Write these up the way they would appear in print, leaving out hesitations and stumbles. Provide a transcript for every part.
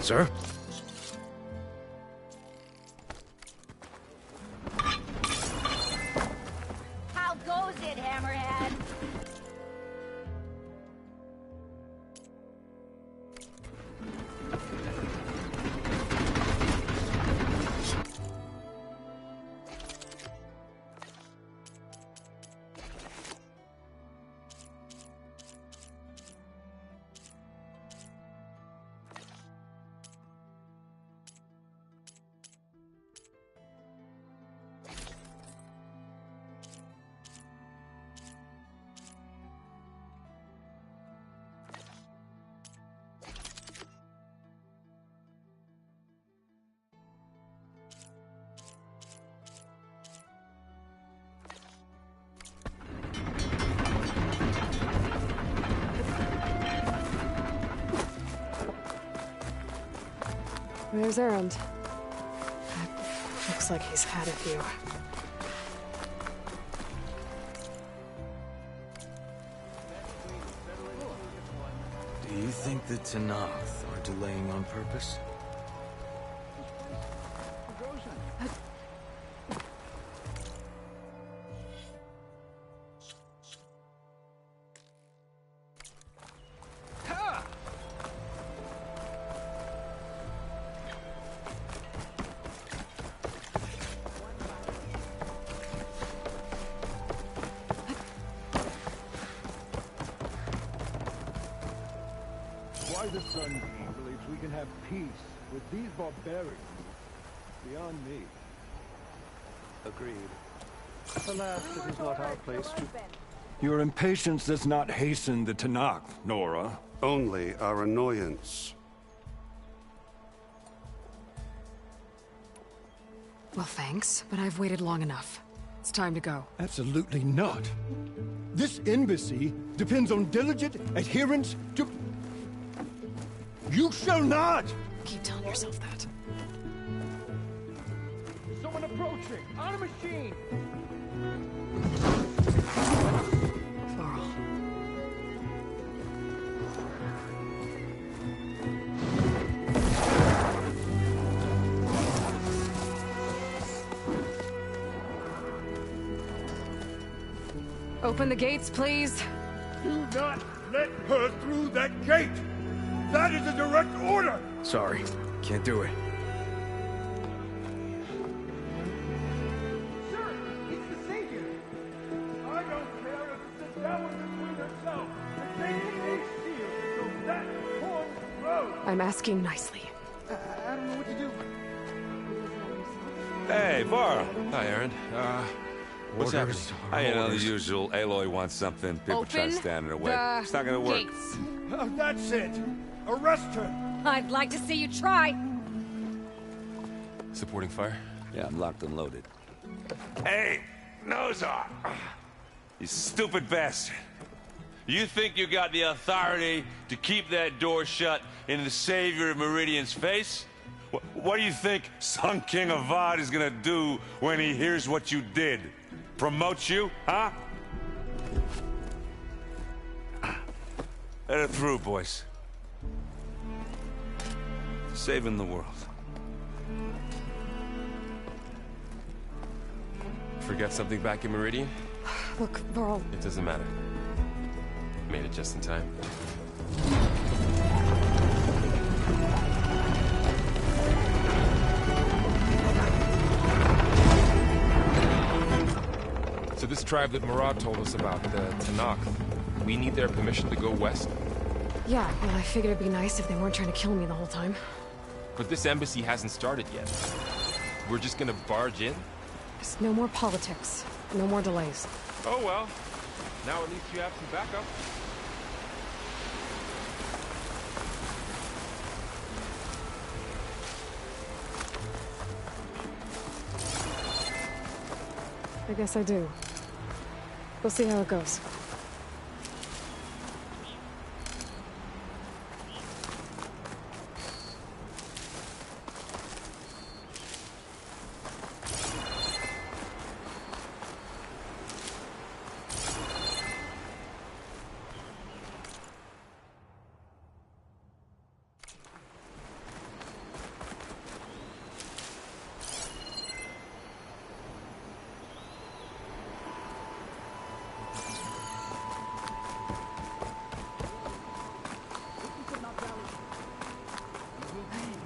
Sir? How goes it, Hammerhead? There's Erend. Looks like he's had a few. Do you think the Tenakth are delaying on purpose? Why the Sun King believes we can have peace with these barbarians beyond me. Agreed. Alas, it is not our place to... Your impatience does not hasten the Tenakth, Nora. Only our annoyance. Well, thanks, but I've waited long enough. It's time to go. Absolutely not. This embassy depends on diligent adherence to... You shall not! Keep telling yourself that. Someone approaching! On a machine! Varl. Open the gates, please. Do not let her through that gate! That is a direct order! Sorry, can't do it. Sir, it's the Savior! I don't care if it's a devil between herself. The gate is a shield, so that forms road! I'm asking nicely. I don't know what to do. Hey, Varl. Hi, Aaron. What's happening? You know, the usual. Aloy wants something. People try to stand in her way. It's not gonna work. Gates. Oh, that's it! Arrest her! I'd like to see you try. Supporting fire? Yeah, I'm locked and loaded. Hey, Nozar! You stupid bastard. You think you got the authority to keep that door shut in the Savior of Meridian's face? What do you think Sun King Avad is gonna do when he hears what you did? Promote you, huh? Let her through, boys. Saving the world. Forget something back in Meridian? Look, Varl. It doesn't matter. Made it just in time. So this tribe that Murad told us about, the Tenakth, we need their permission to go west? Yeah, well, I figured it'd be nice if they weren't trying to kill me the whole time. But this embassy hasn't started yet. We're just gonna barge in? Just no more politics. No more delays. Oh well. Now at least you have some backup. I guess I do. We'll see how it goes.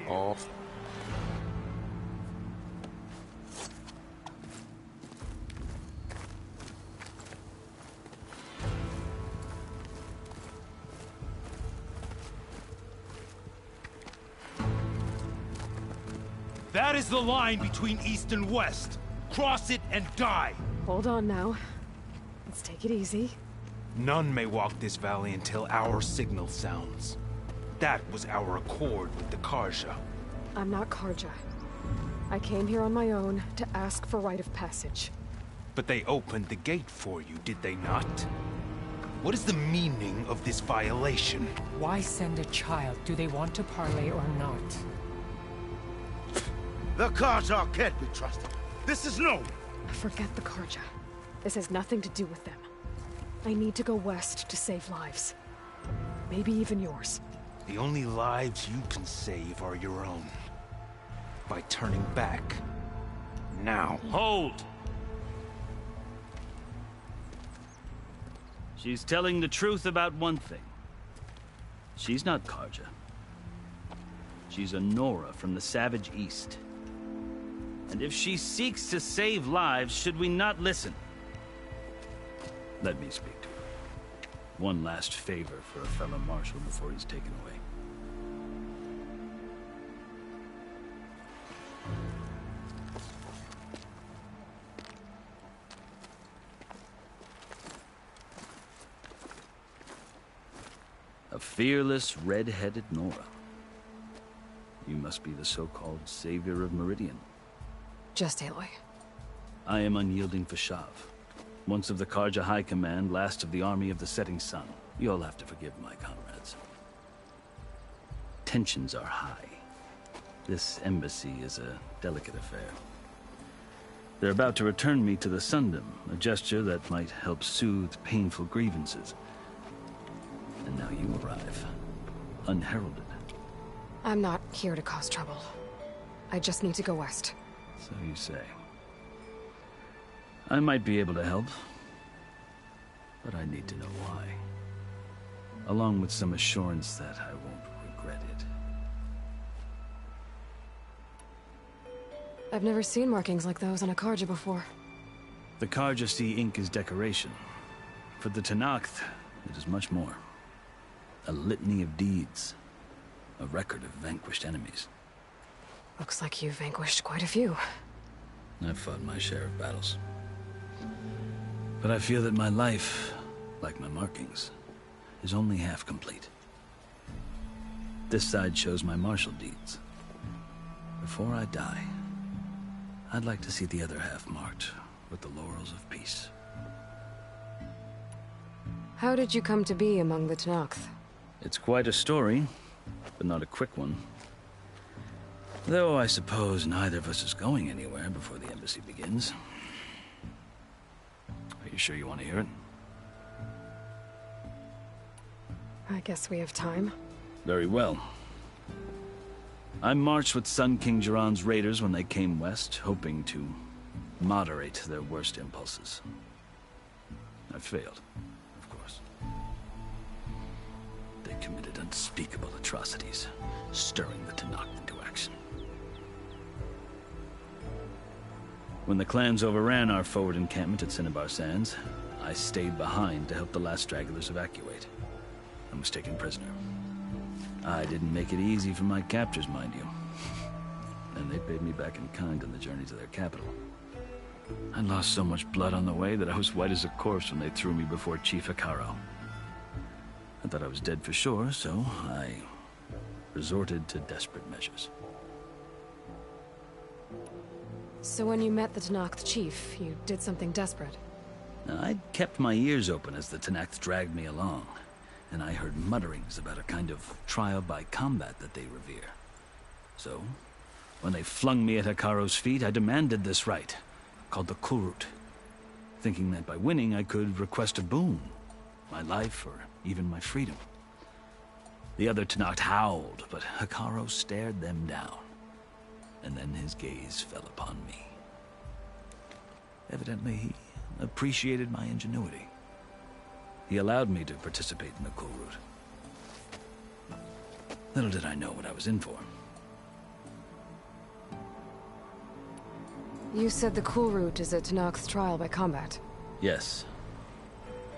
Oh. That is the line between East and West. Cross it and die. Hold on now. Let's take it easy. None may walk this valley until our signal sounds. That was our accord with the Carja. I'm not Carja. I came here on my own to ask for rite of passage. But they opened the gate for you, did they not? What is the meaning of this violation? Why send a child? Do they want to parley or not? The Carja can't be trusted. This is known. Forget the Carja. This has nothing to do with them. I need to go west to save lives. Maybe even yours. The only lives you can save are your own. By turning back. Now. Hold! She's telling the truth about one thing. She's not Carja. She's a Nora from the Savage East. And if she seeks to save lives, should we not listen? Let me speak to her. One last favor for a fellow marshal before he's taken away. A fearless, red-headed Nora. You must be the so-called savior of Meridian. Just Aloy. I am unyielding Fashav. Once of the Carja High Command, last of the Army of the Setting Sun. You'll have to forgive my comrades. Tensions are high. This embassy is a delicate affair. They're about to return me to the Sundom, a gesture that might help soothe painful grievances. And now you arrive, unheralded. I'm not here to cause trouble. I just need to go west. So you say. I might be able to help, but I need to know why. Along with some assurance that I won't regret it. I've never seen markings like those on a Carja before. The Carja see ink as decoration. For the Tenakth, it is much more. A litany of deeds. A record of vanquished enemies. Looks like you've vanquished quite a few. I've fought my share of battles. But I feel that my life, like my markings, is only half complete. This side shows my martial deeds. Before I die, I'd like to see the other half marked with the laurels of peace. How did you come to be among the Tenakth? It's quite a story, but not a quick one. Though I suppose neither of us is going anywhere before the embassy begins. Are you sure you want to hear it? I guess we have time. Very well. I marched with Sun King Jiran's raiders when they came west, hoping to moderate their worst impulses. I failed, of course. They committed unspeakable atrocities, stirring the Tenakth into action. When the clans overran our forward encampment at Cinnabar Sands, I stayed behind to help the last stragglers evacuate. and was taken prisoner. I didn't make it easy for my captors, mind you. And they paid me back in kind on the journey to their capital. I lost so much blood on the way that I was white as a corpse when they threw me before Chief Hekarro. I thought I was dead for sure, so I resorted to desperate measures. So when you met the Tenakth chief, you did something desperate? Now, I'd kept my ears open as the Tenakth dragged me along, and I heard mutterings about a kind of trial by combat that they revere. So, when they flung me at Hekarro's feet, I demanded this right, called the Kulrut, thinking that by winning I could request a boon, my life or even my freedom. The other Tenakth howled, but Hekarro stared them down, and then his gaze fell upon me. Evidently, he appreciated my ingenuity. He allowed me to participate in the Kulrut. Little did I know what I was in for. You said the Kulrut is a Tenakth's trial by combat. Yes,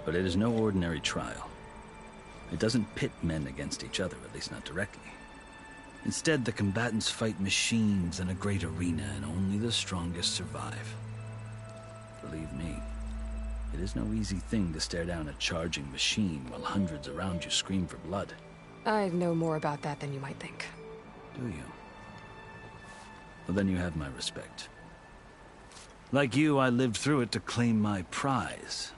but it is no ordinary trial. It doesn't pit men against each other, at least not directly. Instead, the combatants fight machines in a great arena, and only the strongest survive. Believe me, it is no easy thing to stare down a charging machine while hundreds around you scream for blood. I know more about that than you might think. Do you? Well, then you have my respect. Like you, I lived through it to claim my prize.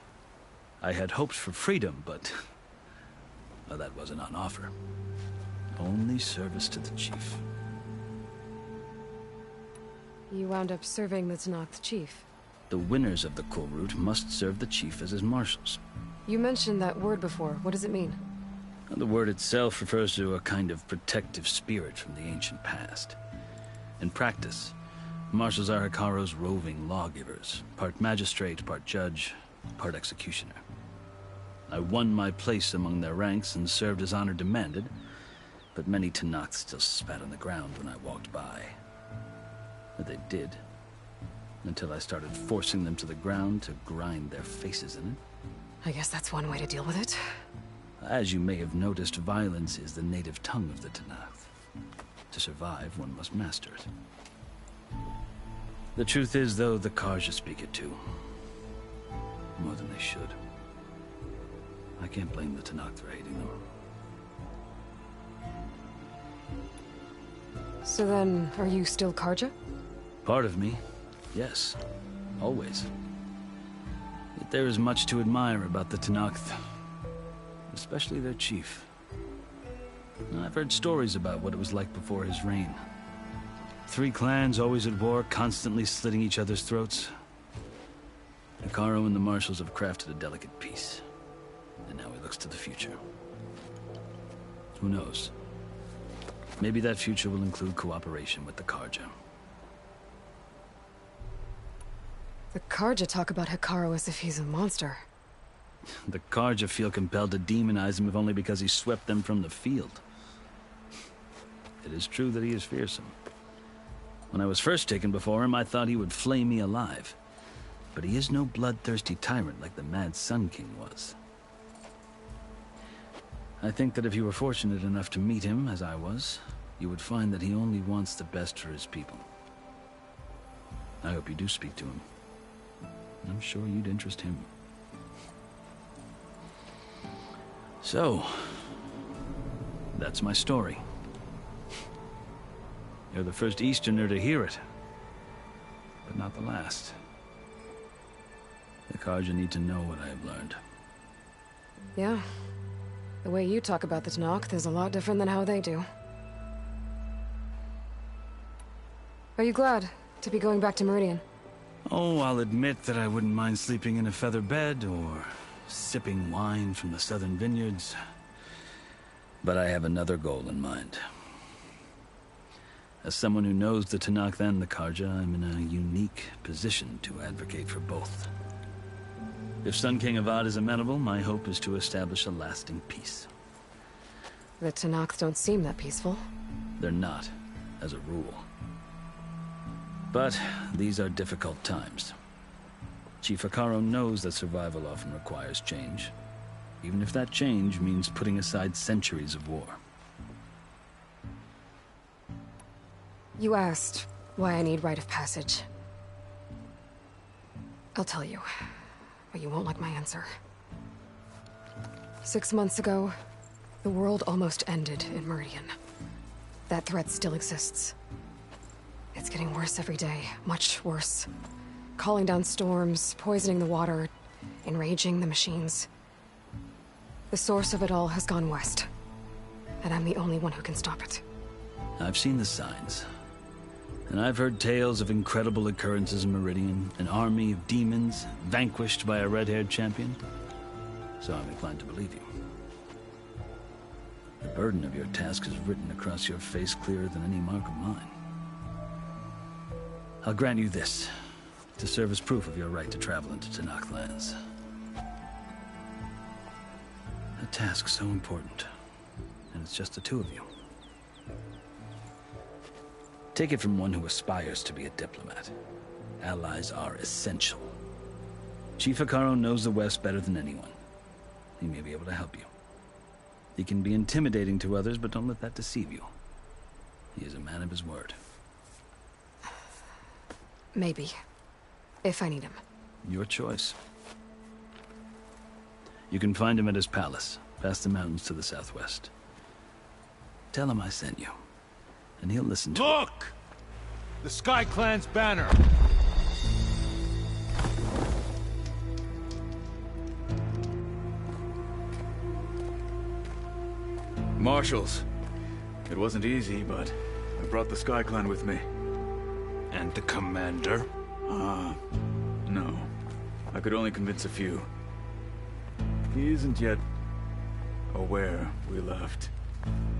I had hopes for freedom, but well, that wasn't on offer. Only service to the chief. You wound up serving the Tenakth chief. The winners of the Kulrut must serve the chief as his marshals. You mentioned that word before. What does it mean? The word itself refers to a kind of protective spirit from the ancient past. In practice, marshals are Hekarro's roving lawgivers, part magistrate, part judge, part executioner. I won my place among their ranks and served as honor demanded, but many Tenakth still spat on the ground when I walked by. But they did, until I started forcing them to the ground to grind their faces in it. I guess that's one way to deal with it. As you may have noticed, violence is the native tongue of the Tenakth. To survive, one must master it. The truth is, though, the Carja speak it too. More than they should. I can't blame the Tenakth for hating them. So then, are you still Carja? Part of me, yes. Always. Yet there is much to admire about the Tenakth. Especially their chief. I've heard stories about what it was like before his reign. 3 clans always at war, constantly slitting each other's throats. Hekarro and the marshals have crafted a delicate peace. And now he looks to the future. Who knows? Maybe that future will include cooperation with the Carja. The Carja talk about Hekarro as if he's a monster. The Carja feel compelled to demonize him if only because he swept them from the field. It is true that he is fearsome. When I was first taken before him, I thought he would flay me alive. But he is no bloodthirsty tyrant like the Mad Sun King was. I think that if you were fortunate enough to meet him, as I was, you would find that he only wants the best for his people. I hope you do speak to him. I'm sure you'd interest him. So, that's my story. You're the first Easterner to hear it, but not the last. The Carja need to know what I have learned. Yeah. The way you talk about the Tenakth is a lot different than how they do. Are you glad to be going back to Meridian? Oh, I'll admit that I wouldn't mind sleeping in a feather bed or sipping wine from the southern vineyards. But I have another goal in mind. As someone who knows the Tenakth and the Carja, I'm in a unique position to advocate for both. If Sun King Avad is amenable, my hope is to establish a lasting peace. The Tenakth don't seem that peaceful. They're not, as a rule. But these are difficult times. Chief Hekarro knows that survival often requires change. even if that change means putting aside centuries of war. You asked why I need rite of passage. I'll tell you, but you won't like my answer. 6 months ago, the world almost ended in Meridian. That threat still exists. It's getting worse every day, much worse. Calling down storms, poisoning the water, enraging the machines. The source of it all has gone west, and I'm the only one who can stop it. I've seen the signs. And I've heard tales of incredible occurrences in Meridian, an army of demons vanquished by a red-haired champion. So I'm inclined to believe you. The burden of your task is written across your face clearer than any mark of mine. I'll grant you this, to serve as proof of your right to travel into Tenakth lands. A task so important, and it's just the two of you. Take it from one who aspires to be a diplomat. Allies are essential. Chief Hekarro knows the West better than anyone. He may be able to help you. He can be intimidating to others, but don't let that deceive you. He is a man of his word. Maybe. If I need him. Your choice. You can find him at his palace, past the mountains to the southwest. Tell him I sent you, and he'll listen to Look! The Sky Clan's banner! Marshals. It wasn't easy, but I brought the Sky Clan with me. And the commander? No. I could only convince a few. He isn't yet aware we left.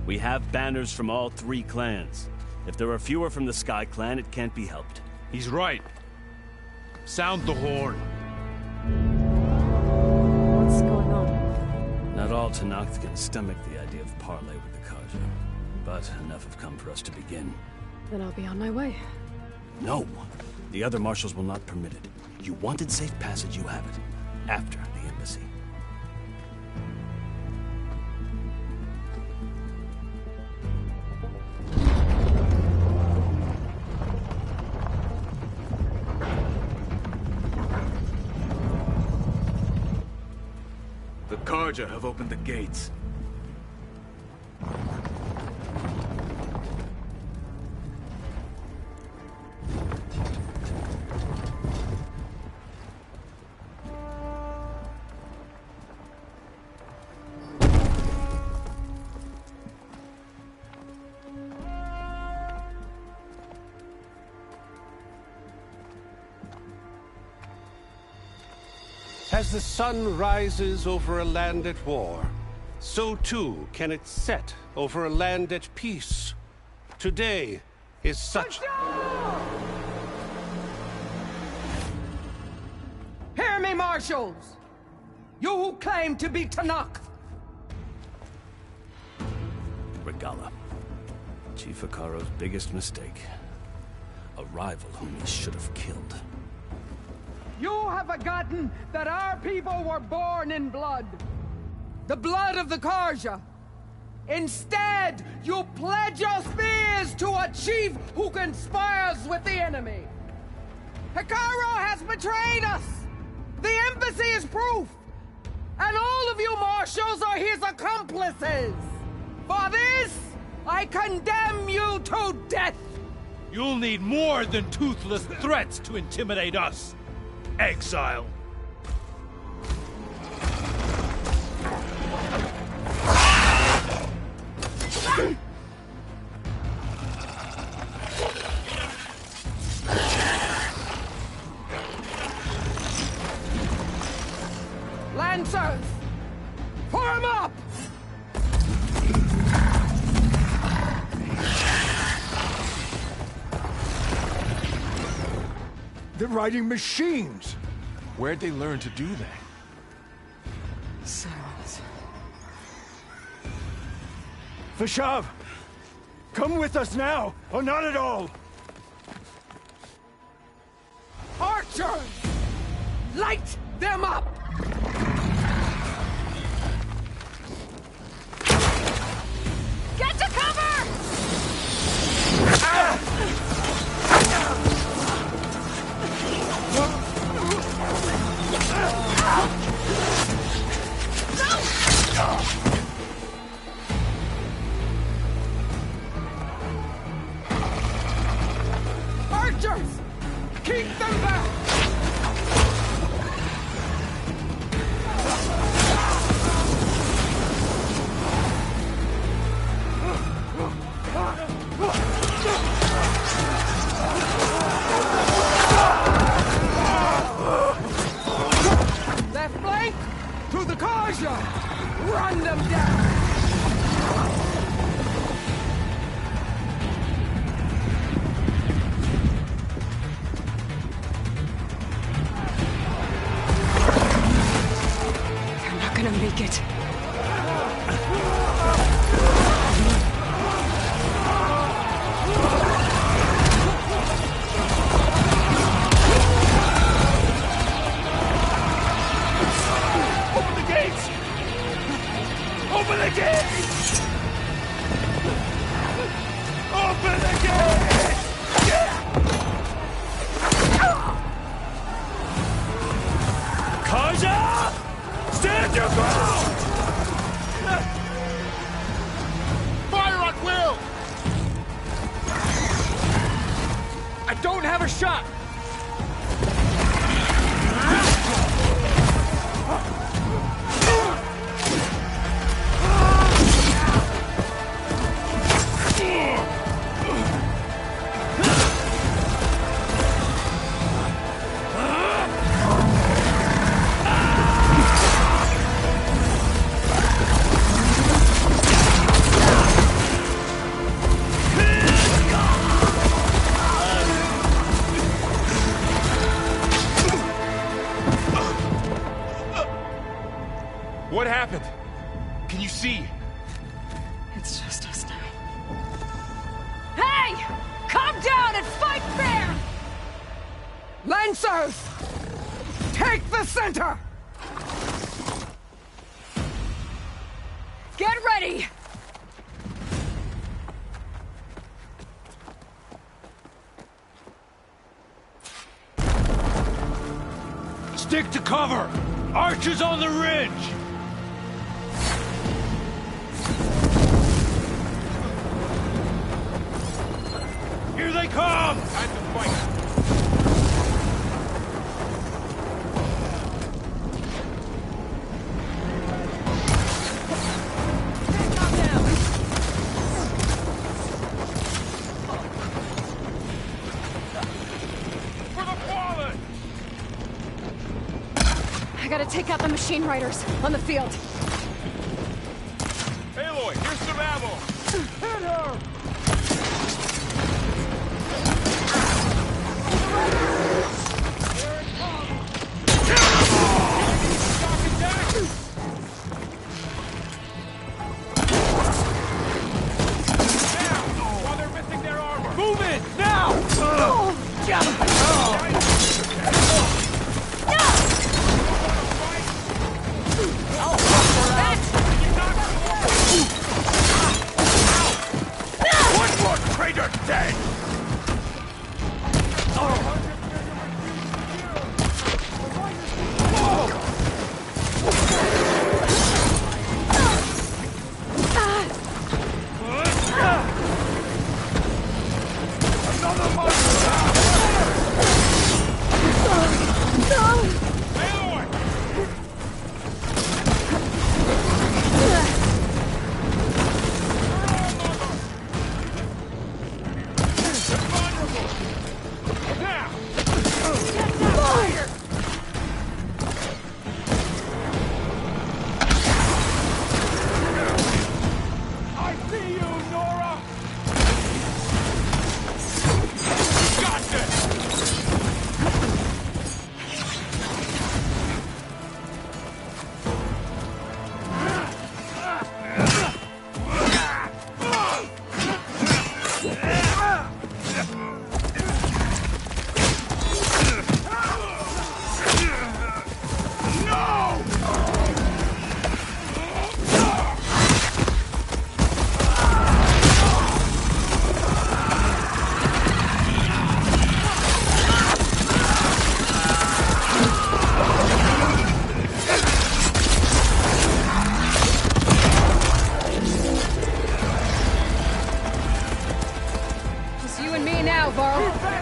We have banners from all 3 clans. If there are fewer from the Sky Clan, it can't be helped. He's right. Sound the horn. What's going on? Not all Tenakth can stomach the idea of parley with the Carja, but enough have come for us to begin. Then I'll be on my way. No. The other marshals will not permit it. You wanted safe passage, you have it. After the embassy. The Carja have opened the gates. As the sun rises over a land at war, so too can it set over a land at peace. Today is such... Hear me, marshals! You who claim to be Tenakth! Regalla. Chief Hekarro's biggest mistake. A rival whom he should have killed. You have forgotten that our people were born in blood. The blood of the Carja. Instead, you pledge your spears to a chief who conspires with the enemy. Hekarro has betrayed us. The embassy is proof. And all of you marshals are his accomplices. For this, I condemn you to death. You'll need more than toothless threats to intimidate us. Exile. Lancers! Form up! They're riding machines. Where'd they learn to do that? Silence. Vashav! Come with us now, or not at all! Archers! Light them up! archers! Keep them back! Left flank! To the Carja! Run them down! They're not gonna make it. Open the gates! Open the gates! Open the gates! Kaja! Stand your ground! Fire at will! I don't have a shot! What happened? Can you see? It's just us now. Hey! Calm down and fight fair! Lancers! Take the center! Get ready! Stick to cover! Archers on the ridge! Here they come! Time to fight. For the fallen! I gotta take out the machine riders on the field. Aloy, here's some ammo. Hit her! While they're missing their armor. Move it! Now!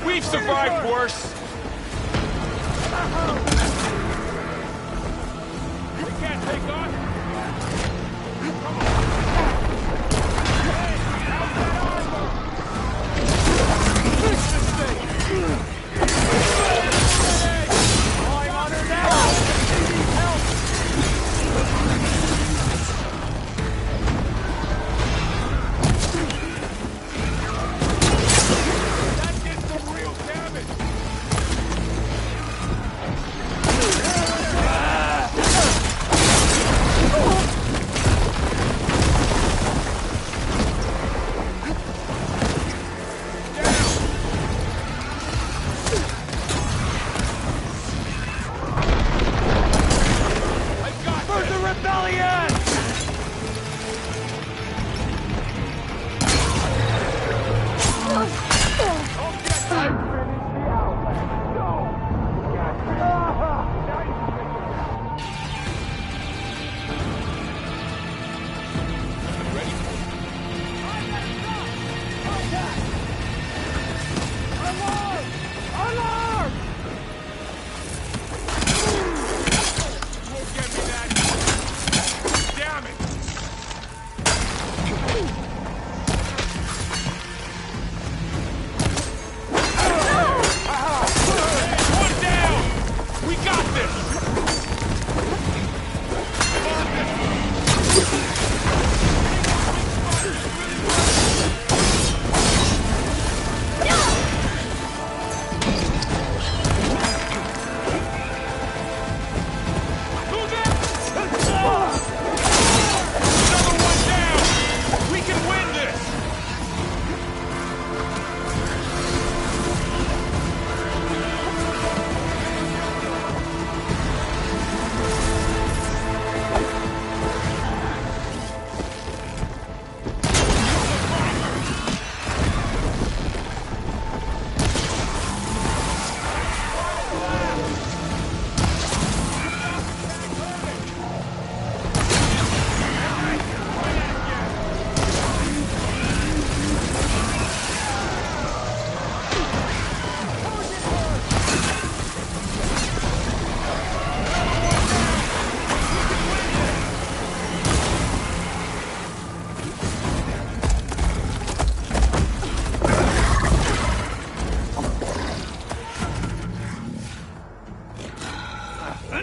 We've survived worse. We can't take on.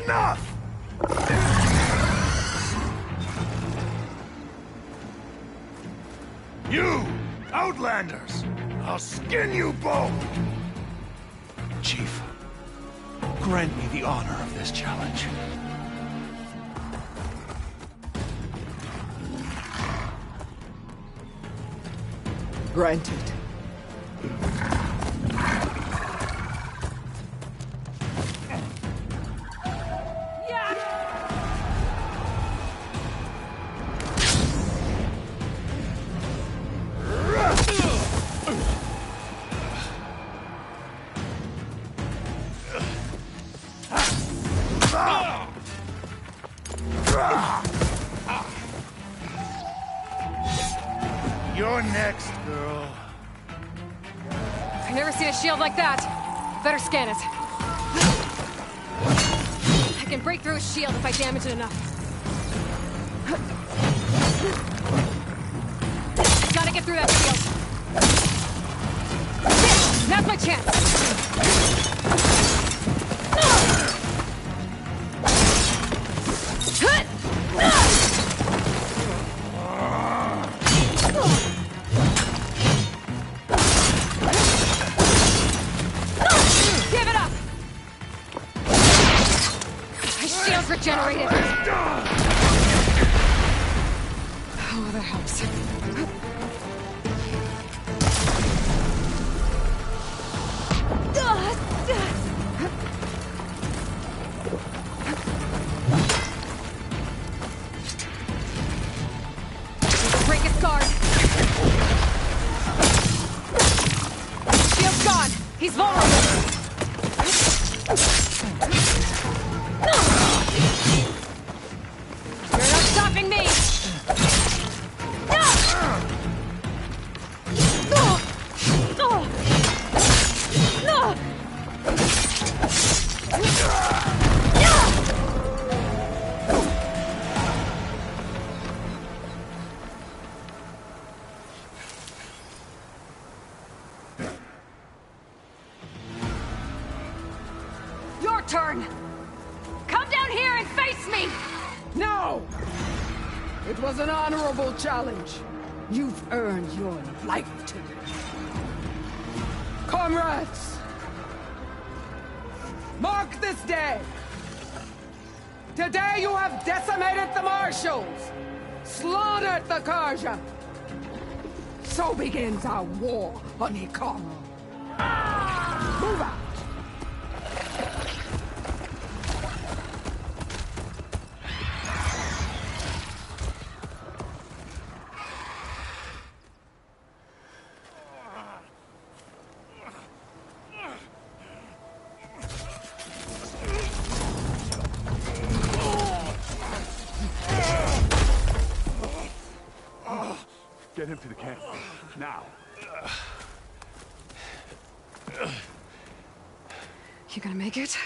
Enough! You, Outlanders! I'll skin you both! Chief, grant me the honor of this challenge. Granted. You're next, girl. I've never seen a shield like that. Better scan it. I can break through a shield if I damage it enough. Gotta get through that shield. Yes, now's my chance. Give it up! My shield's regenerated. Oh, that helps. Break his guard. Shield's gone. He's vulnerable. You're not stopping me. turn! Come down here and face me! No! It was an honorable challenge. You've earned your life to me. Comrades! Mark this day! Today you have decimated the Marshals! Slaughtered the Carja! So begins our war on Hikaru. Move out! Get him to the camp. Now. You gonna make it?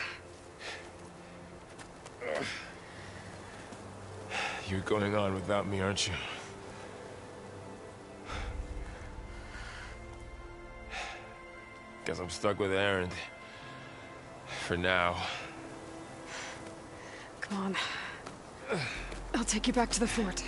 You're going on without me, aren't you? Guess I'm stuck with Erend. For now. Come on. I'll take you back to the fort.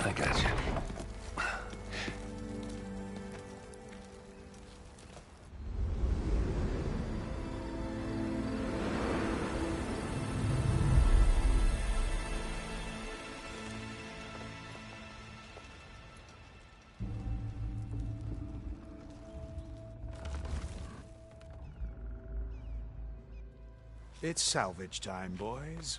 I got you. It's salvage time, boys.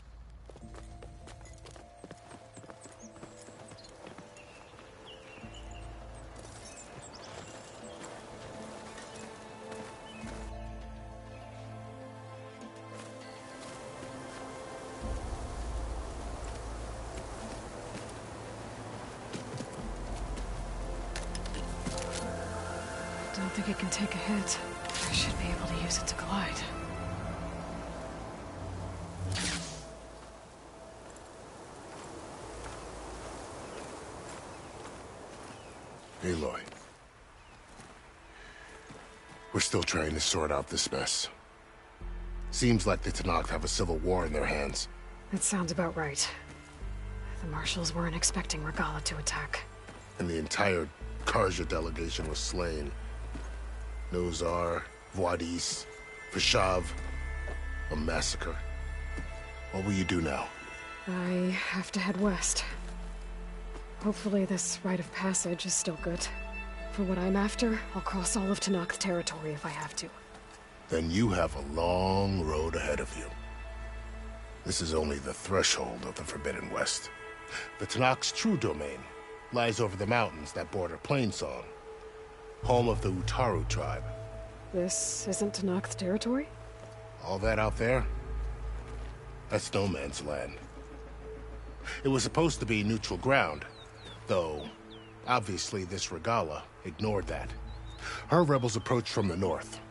Don't think it can take a hit. I should be able to use it to glide. Aloy. We're still trying to sort out this mess. Seems like the Tenakth have a civil war in their hands. That sounds about right. The Marshals weren't expecting Regalla to attack. And the entire Carja delegation was slain. Nozar, Vuadis, Vishav. A massacre. What will you do now? I have to head west. Hopefully this rite of passage is still good. For what I'm after, I'll cross all of Tenakth territory if I have to. Then you have a long road ahead of you. This is only the threshold of the Forbidden West. The Tenakth's true domain lies over the mountains that border Plainsong, home of the Utaru tribe. This isn't Tenakth territory? All that out there? That's no man's land. It was supposed to be neutral ground, though obviously this Regalla ignored that. Her rebels approached from the north,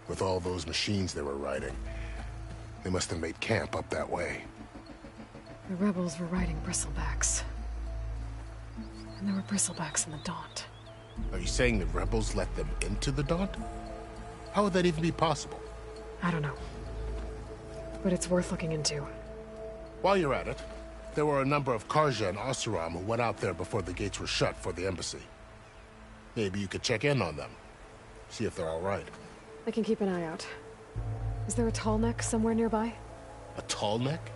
with all those machines they were riding. They must have made camp up that way. The rebels were riding bristlebacks. And there were bristlebacks in the Daunt. Are you saying the rebels let them into the Daunt? How would that even be possible? I don't know. But it's worth looking into. While you're at it, there were a number of Carja and Oseram who went out there before the gates were shut for the embassy. Maybe you could check in on them. See if they're all right. I can keep an eye out. Is there a tall neck somewhere nearby? A tall neck?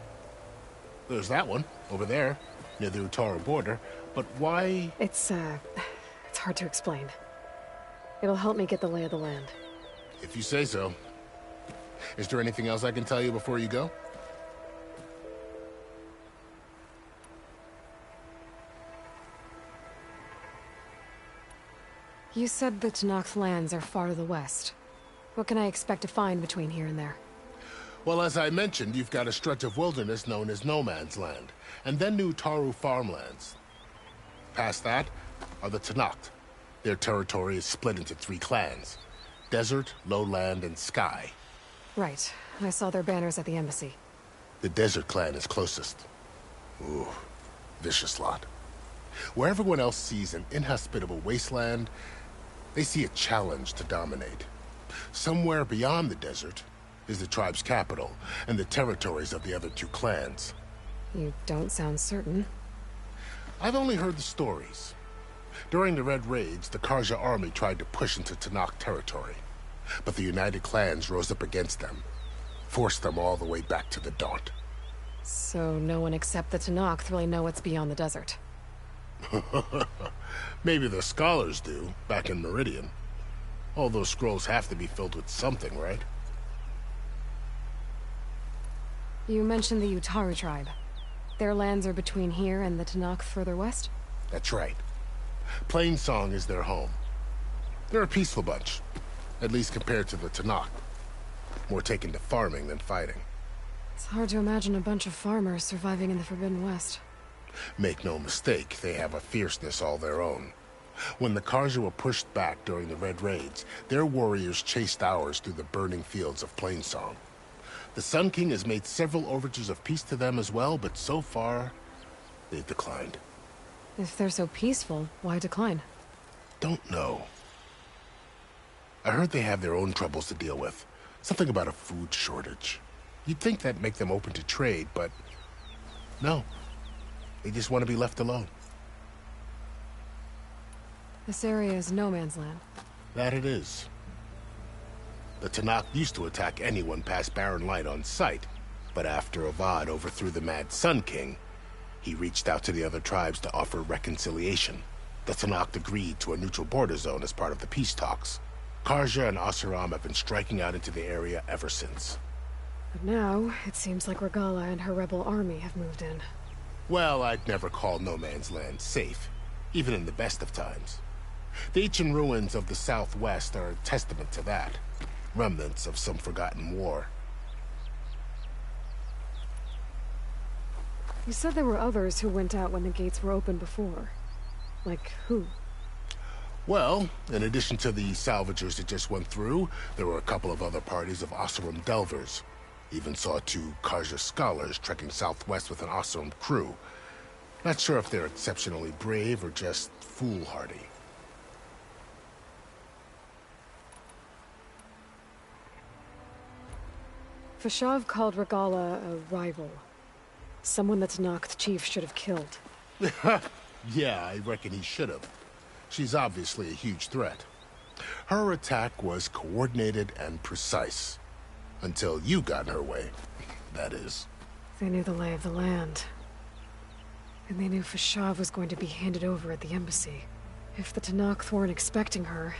There's that one, over there, near the Utaru border. But why? It's hard to explain. It'll help me get the lay of the land. If you say so. Is there anything else I can tell you before you go? You said the Tenakth lands are far to the west. What can I expect to find between here and there? Well, as I mentioned, you've got a stretch of wilderness known as No Man's Land, and then new Utaru farmlands. Past that are the Tenakth. Their territory is split into 3 clans: Desert, Lowland, and Sky. Right. I saw their banners at the embassy. The Desert clan is closest. Ooh, vicious lot. Where everyone else sees an inhospitable wasteland, they see a challenge to dominate. Somewhere beyond the desert is the tribe's capital and the territories of the other 2 clans. You don't sound certain. I've only heard the stories. During the Red Raids, the Karja army tried to push into Tenakth territory, but the United Clans rose up against them, forced them all the way back to the Daunt. So no one except the Tenakth really know what's beyond the desert. Maybe the scholars do, back in Meridian. All those scrolls have to be filled with something, right? You mentioned the Utaru tribe. Their lands are between here and the Tenakth further west? That's right. Plainsong is their home. They're a peaceful bunch, at least compared to the Tenakth. More taken to farming than fighting. It's hard to imagine a bunch of farmers surviving in the Forbidden West. Make no mistake, they have a fierceness all their own. When the Karja were pushed back during the Red Raids, their warriors chased ours through the burning fields of Plainsong. The Sun King has made several overtures of peace to them as well, but so far, they've declined. If they're so peaceful, why decline? Don't know. I heard they have their own troubles to deal with. Something about a food shortage. You'd think that'd make them open to trade, but no. They just want to be left alone. This area is no man's land. That it is. The Tenakth used to attack anyone past Barren Light on sight, but after Avad overthrew the Mad Sun King, he reached out to the other tribes to offer reconciliation. The Tenakth agreed to a neutral border zone as part of the peace talks. Karja and Oseram have been striking out into the area ever since. But now, it seems like Regalla and her rebel army have moved in. Well, I'd never call no man's land safe, even in the best of times. The ancient ruins of the Southwest are a testament to that. Remnants of some forgotten war. You said there were others who went out when the gates were open before. Like who? Well, in addition to the salvagers that just went through, there were a couple of other parties of Oseram delvers. Even saw 2 Karja scholars trekking southwest with an Oseram crew. Not sure if they're exceptionally brave or just foolhardy. Fashav called Regalla a rival. Someone the Tenakth chief should have killed. Yeah, I reckon he should have. She's obviously a huge threat. Her attack was coordinated and precise. Until you got in her way, that is. They knew the lay of the land. And they knew Fashav was going to be handed over at the embassy. If the Tenakth weren't expecting her,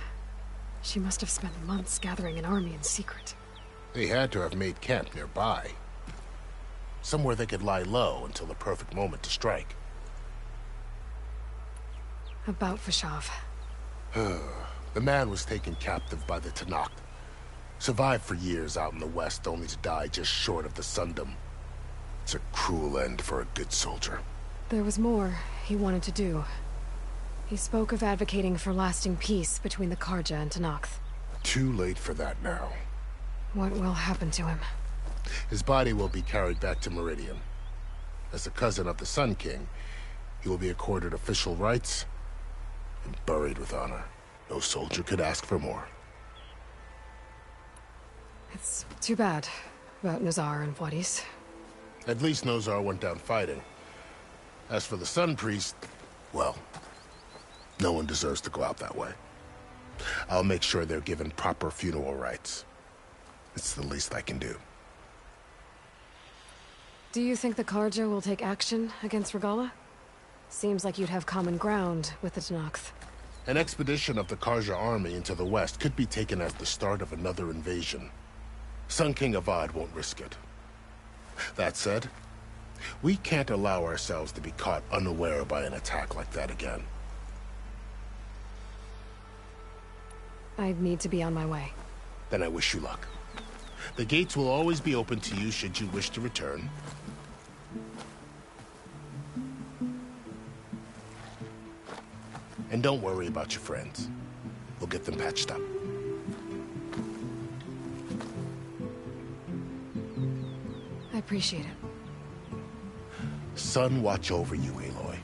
she must have spent months gathering an army in secret. They had to have made camp nearby. Somewhere they could lie low until the perfect moment to strike. About Fashav. The man was taken captive by the Tenakth. Survived for years out in the west, only to die just short of the Sundom. It's a cruel end for a good soldier. There was more he wanted to do. He spoke of advocating for lasting peace between the Karja and Tenakth. Too late for that now. What will happen to him? His body will be carried back to Meridian. As a cousin of the Sun King, he will be accorded official rights and buried with honor. No soldier could ask for more. It's too bad about Nazar and Wadis. At least Nozar went down fighting. As for the Sun Priest, well, no one deserves to go out that way. I'll make sure they're given proper funeral rites. It's the least I can do. Do you think the Karja will take action against Regalla? Seems like you'd have common ground with the Tenakth. An expedition of the Karja army into the west could be taken as the start of another invasion. Sun King Avad won't risk it. That said, we can't allow ourselves to be caught unaware by an attack like that again. I'd need to be on my way. Then I wish you luck. The gates will always be open to you should you wish to return. And don't worry about your friends. We'll get them patched up. I appreciate it. Sun watch over you, Aloy.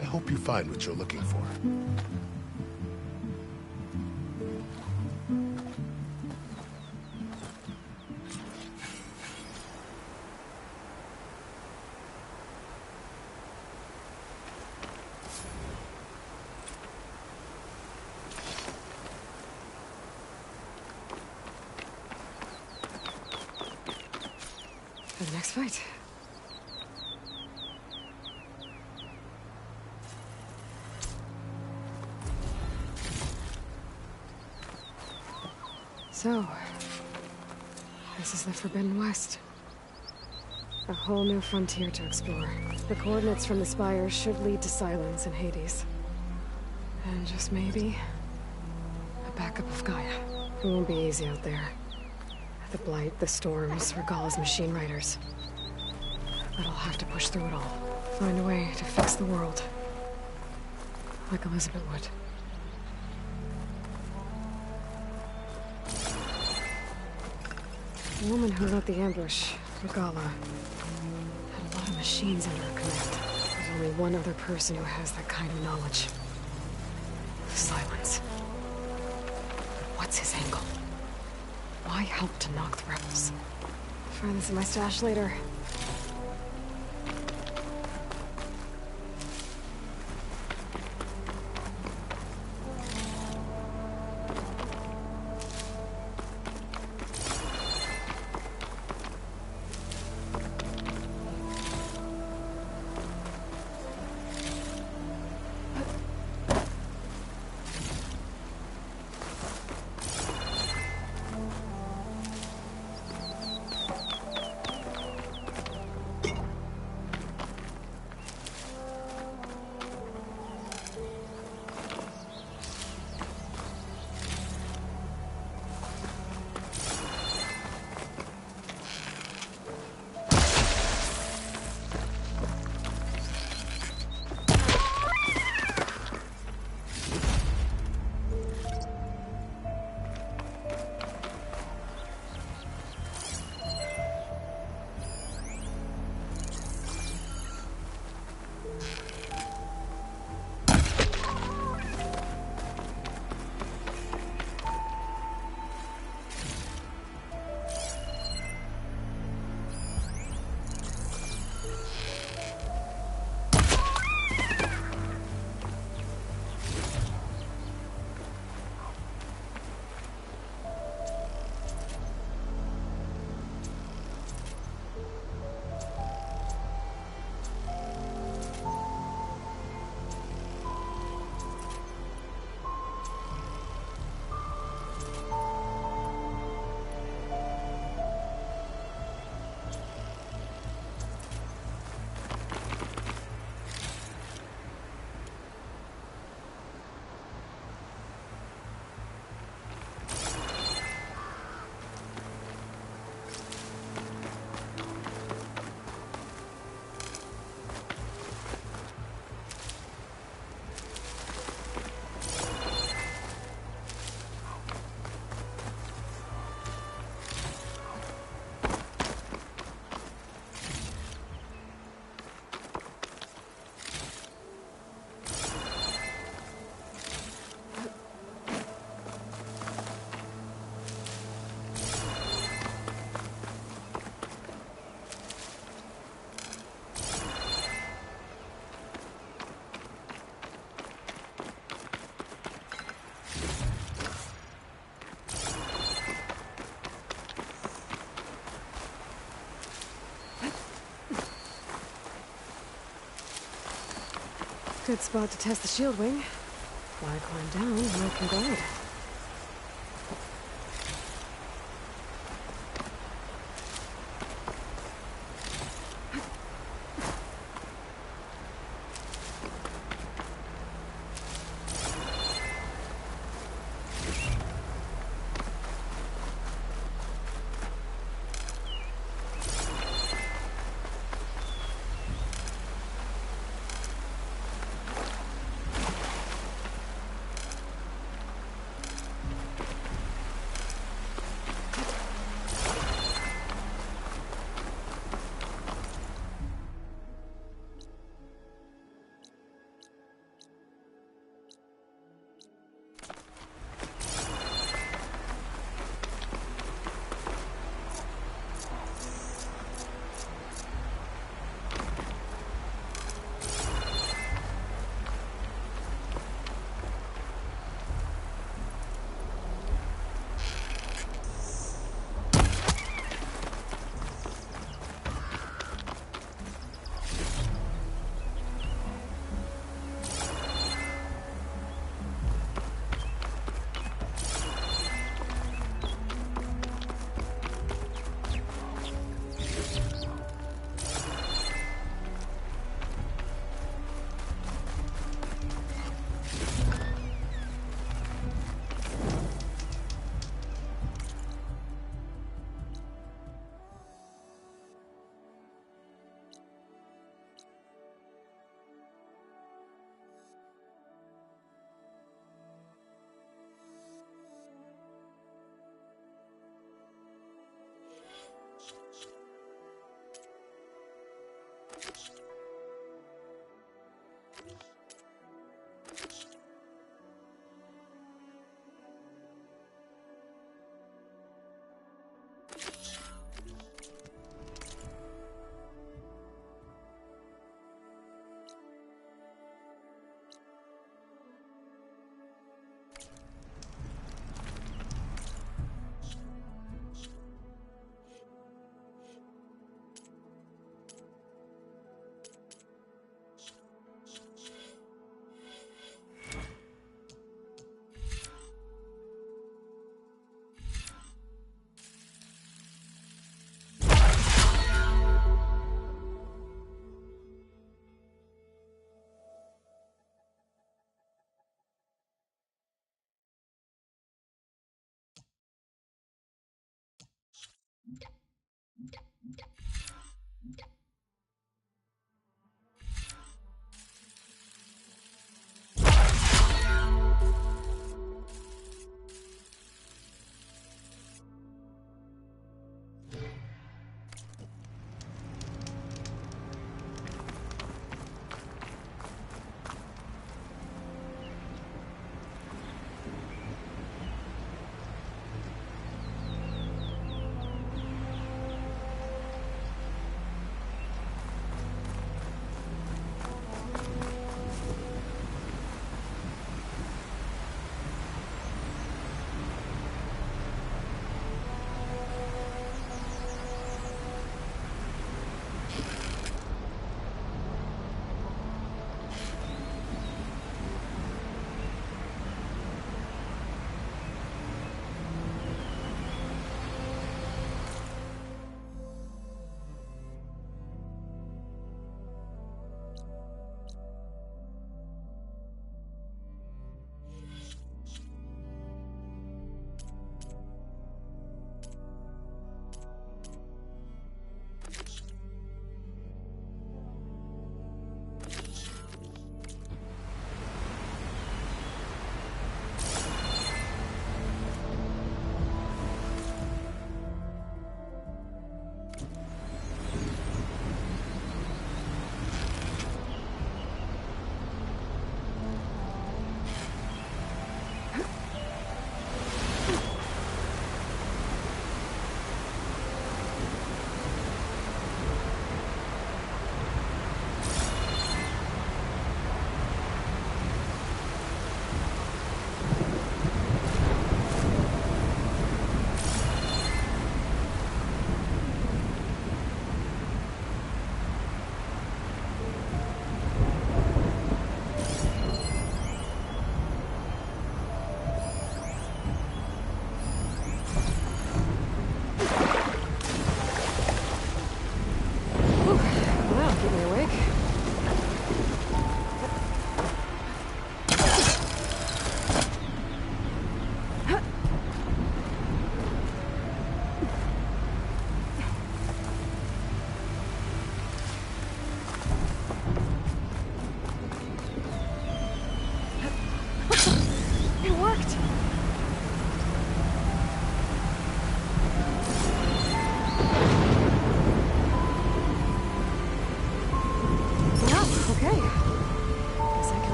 I hope you find what you're looking for. For the next fight. So, this is the Forbidden West. A whole new frontier to explore. The coordinates from the spires should lead to Silence and Hades. And just maybe, a backup of Gaia. It won't be easy out there. The Blight, the Storms, Regalla's machine riders. But I'll have to push through it all. Find a way to fix the world. Like Elizabeth would. The woman who led the ambush, Regalla, had a lot of machines under her command. There's only one other person who has that kind of knowledge. Silence. What's his angle? Why help to knock the rebels? Find this in my stash later. Good spot to test the shield wing. Why climb down when I can glide?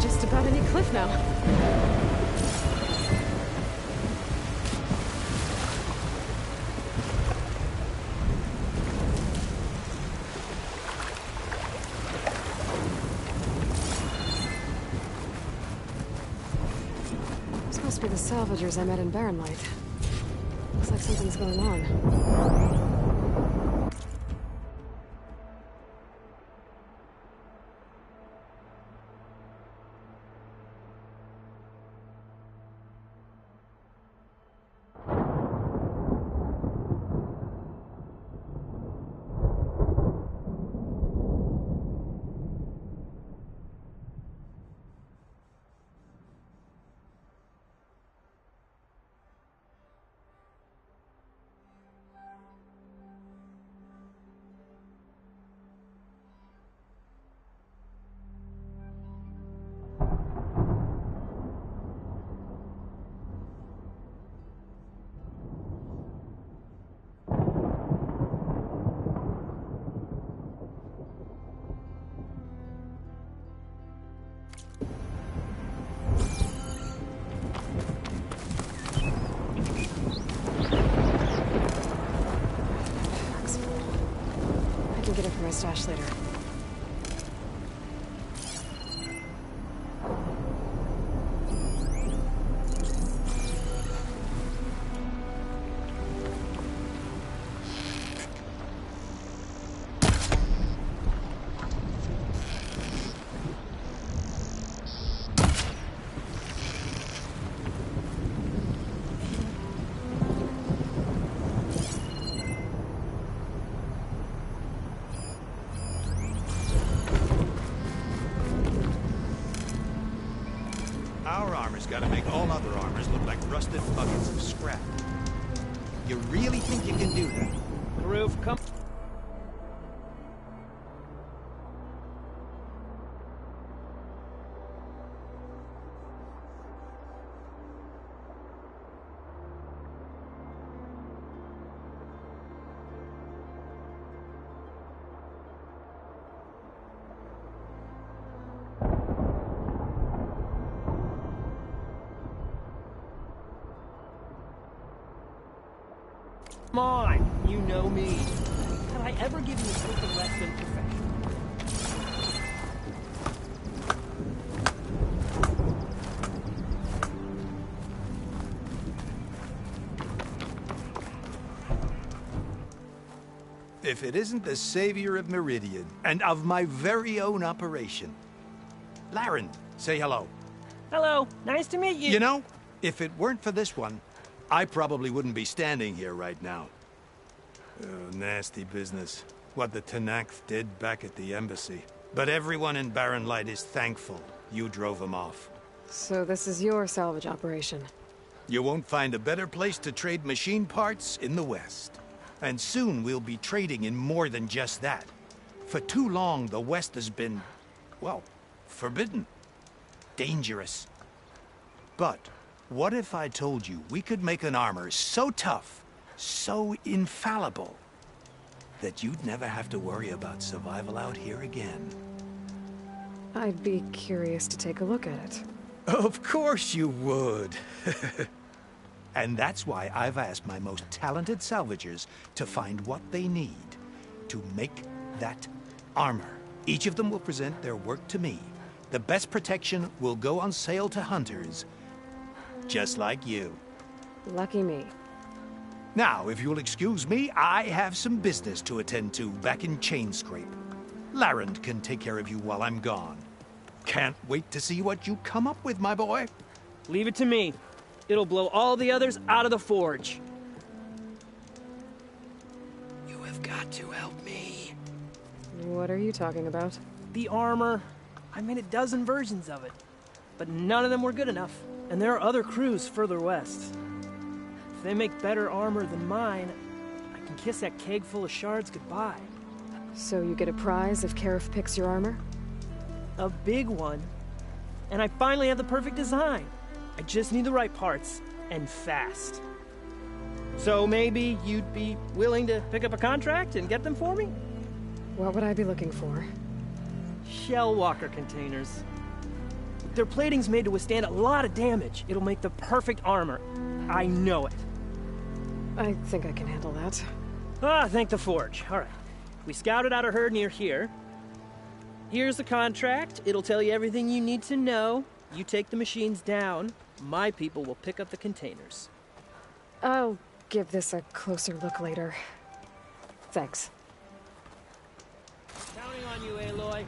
Just about any cliff now. This must be the salvagers I met in Barren Light. Looks like something's going on. Get it from my stash later. Our armor's gotta make all other armors look like rusted buckets of scrap. You really think you can do that? Roof, come. You know me. Have I ever given you something less than perfection? If it isn't the savior of Meridian, and of my very own operation. Laren, say hello. Hello, nice to meet you. You know, if it weren't for this one, I probably wouldn't be standing here right now. Oh, nasty business. What the Tenakth did back at the embassy. But everyone in Barren Light is thankful you drove them off. So this is your salvage operation? You won't find a better place to trade machine parts in the West. And soon we'll be trading in more than just that. For too long, the West has been, well, forbidden. Dangerous. But what if I told you we could make an armor so tough, so infallible, that you'd never have to worry about survival out here again? I'd be curious to take a look at it. Of course you would. And that's why I've asked my most talented salvagers to find what they need to make that armor. Each of them will present their work to me. The best protection will go on sale to hunters, just like you. Lucky me. Now, if you'll excuse me, I have some business to attend to back in Chainscrape. Laren can take care of you while I'm gone. Can't wait to see what you come up with, my boy. Leave it to me. It'll blow all the others out of the forge. You have got to help me. What are you talking about? The armor. I made a dozen versions of it. But none of them were good enough. And there are other crews further west. If they make better armor than mine, I can kiss that keg full of shards goodbye. So you get a prize if Karif picks your armor? A big one. And I finally have the perfect design. I just need the right parts, and fast. So maybe you'd be willing to pick up a contract and get them for me? What would I be looking for? Shell walker containers. Their plating's made to withstand a lot of damage. It'll make the perfect armor. I know it. I think I can handle that. Ah, thank the forge. All right. We scouted out a herd near here. Here's the contract. It'll tell you everything you need to know. You take the machines down. My people will pick up the containers. I'll give this a closer look later. Thanks. Counting on you, Aloy.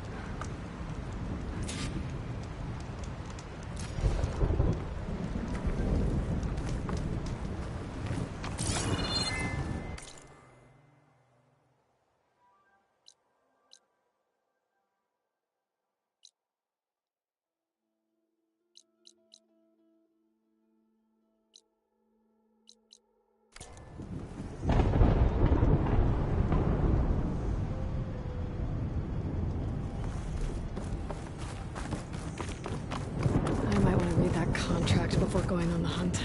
Before going on the hunt.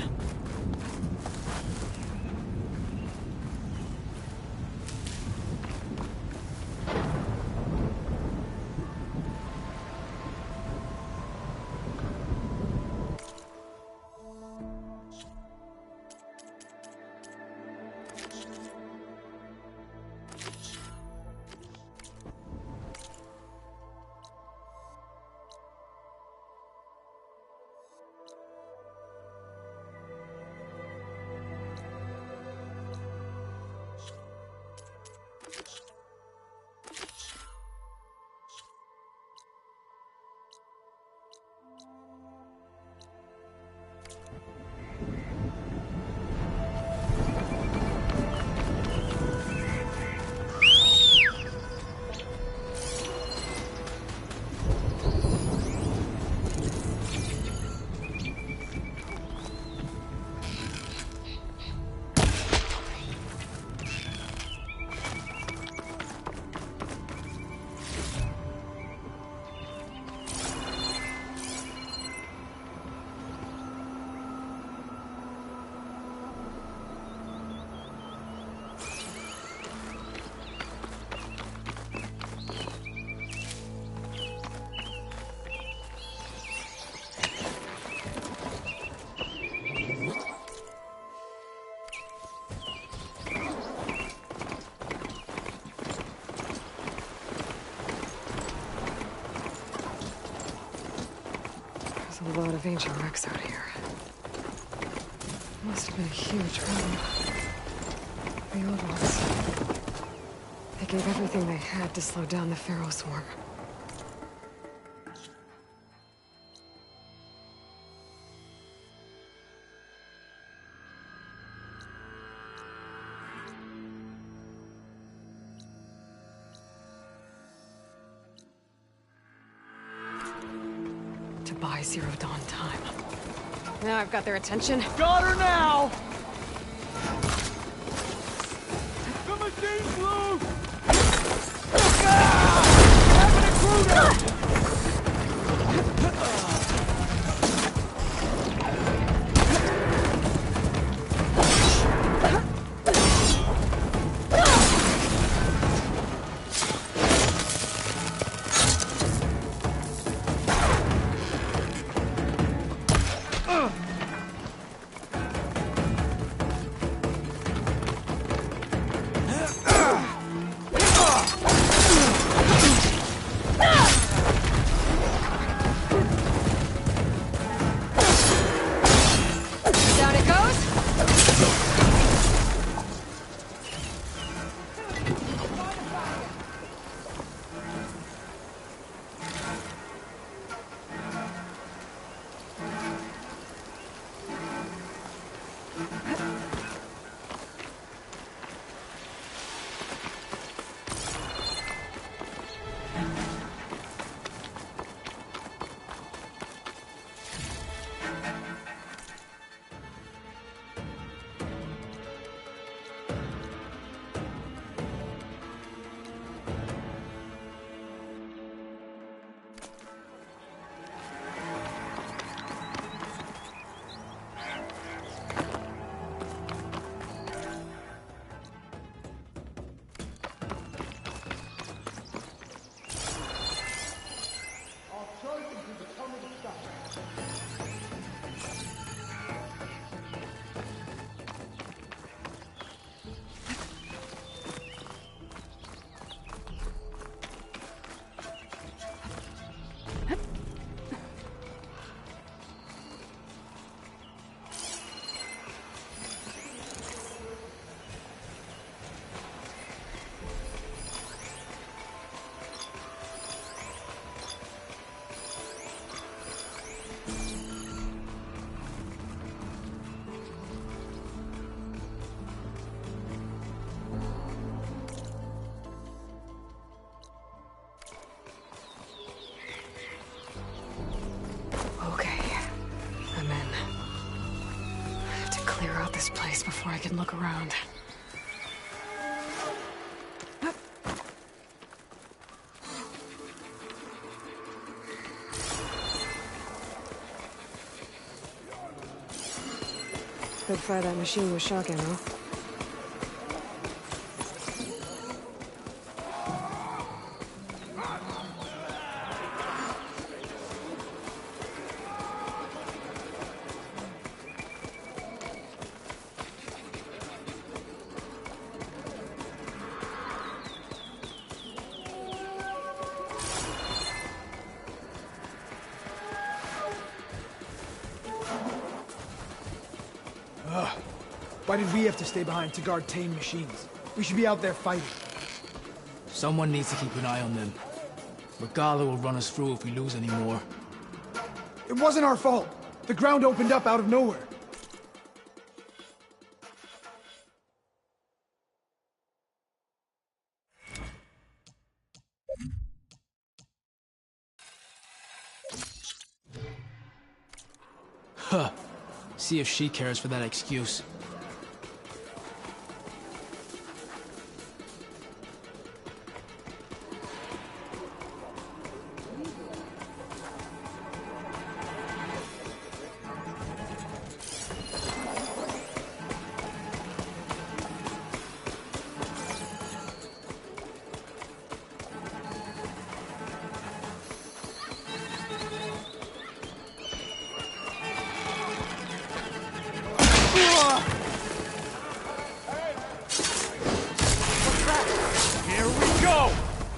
a lot of ancient wrecks out here. Must have been a huge problem. The old ones. They gave everything they had to slow down the Pharaoh swarm. To buy Zero Dawn time. Now I've got their attention. Got her now! The machine's loose! Having a intruder! This place before I can look around. Could fire that machine with shock ammo. Why did we have to stay behind to guard tame machines? We should be out there fighting. Someone needs to keep an eye on them. Regala will run us through if we lose any more. It wasn't our fault. The ground opened up out of nowhere. Huh. See if she cares for that excuse.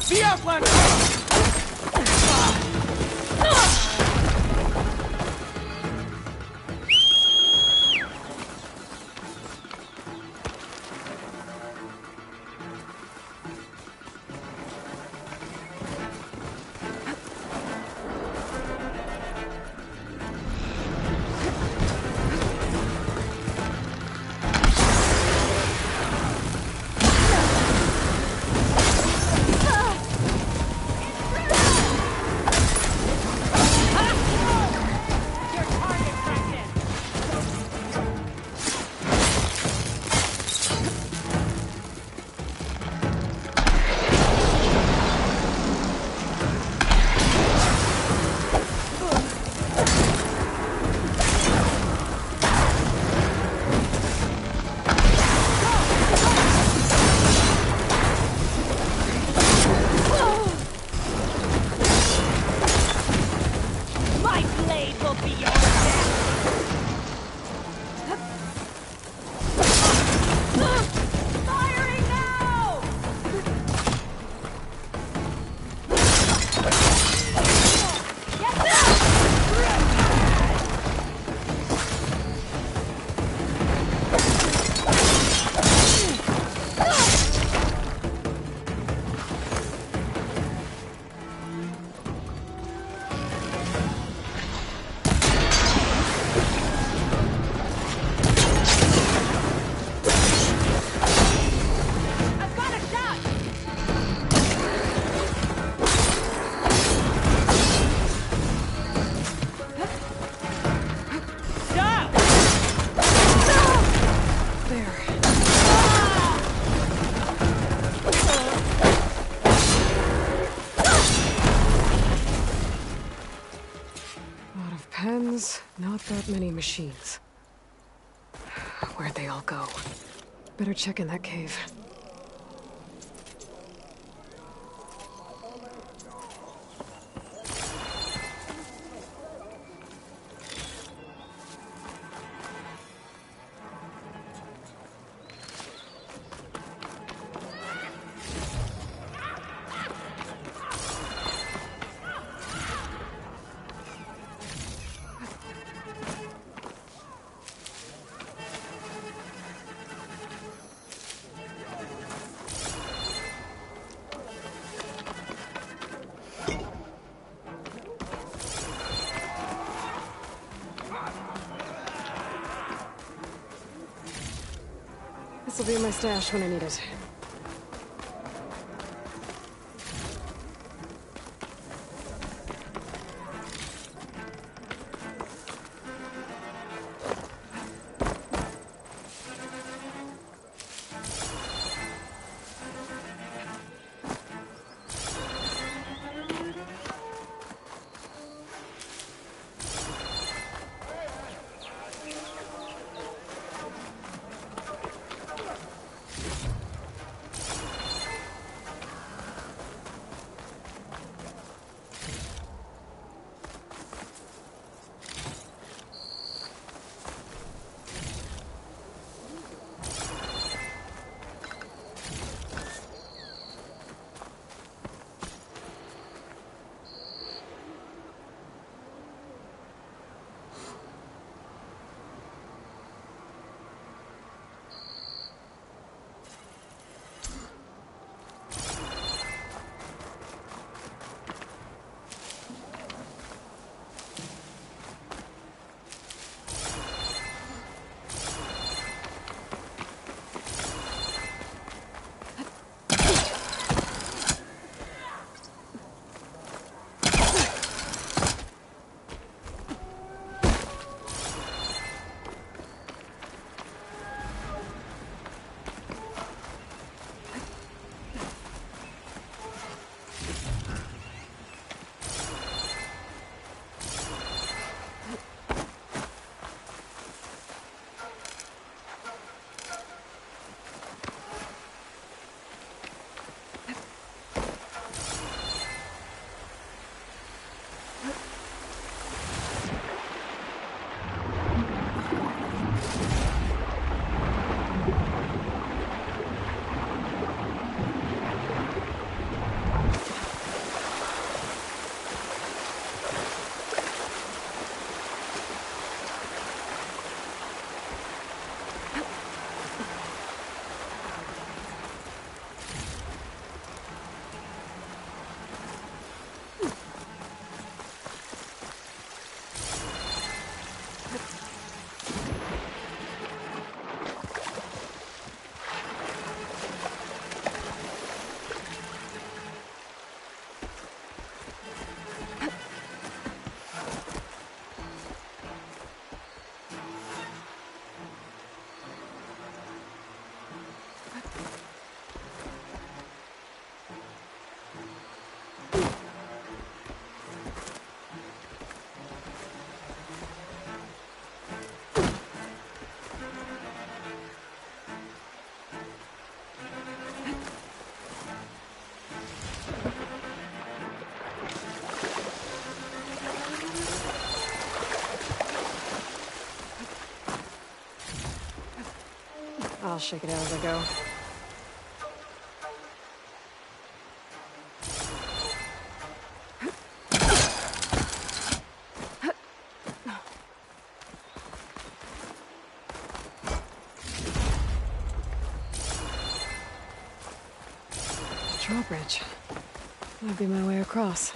The Outlander! was not that many machines. Where'd they all go? Better check in that cave. This'll be in my stash when I need it. I'll shake it out as I go. Drawbridge. Might be my way across.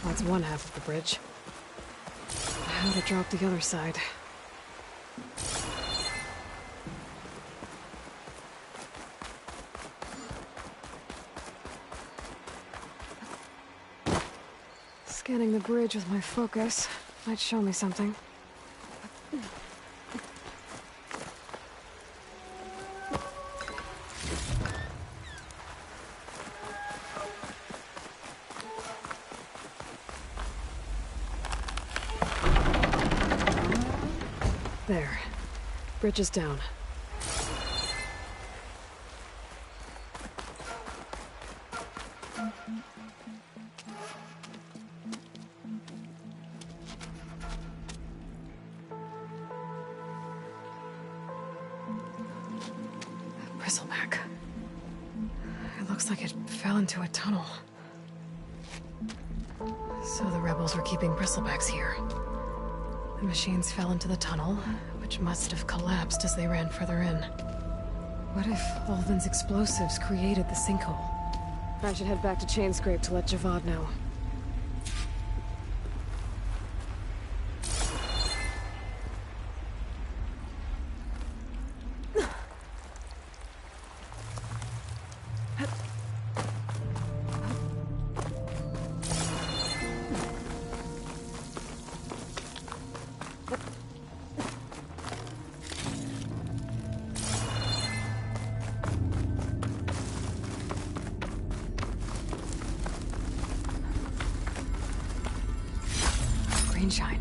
That's one half of the bridge. How to drop the other side. Scanning the bridge with my focus might show me something. There. Bridge is down. Bristleback. It looks like it fell into a tunnel. So the rebels were keeping bristlebacks here. The machines fell into the tunnel, which must have collapsed as they ran further in. What if Ulvin's explosives created the sinkhole? I should head back to Chainscrape to let Javad know. Shine.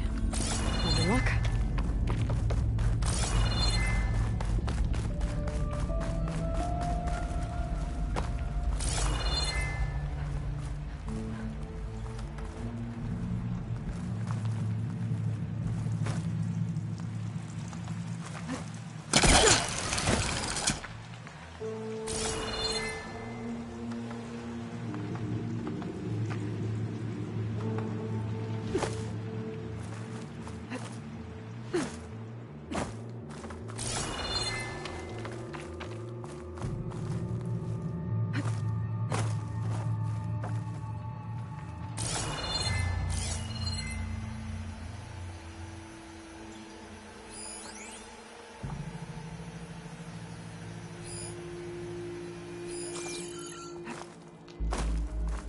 Under luck.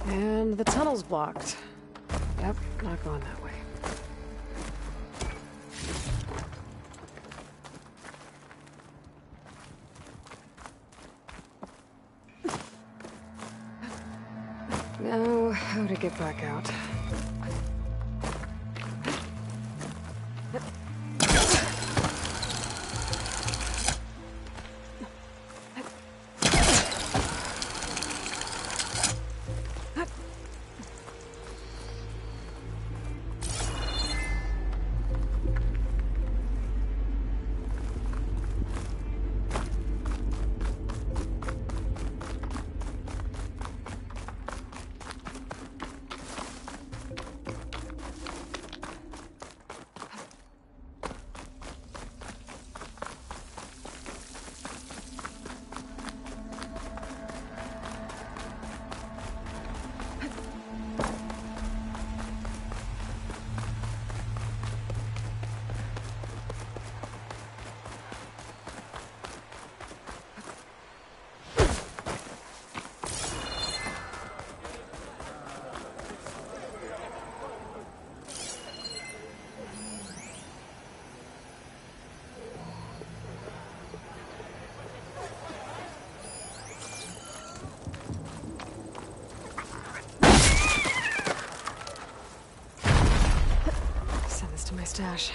And the tunnel's blocked. Yep, not going that way. Now, how to get back out? My stash.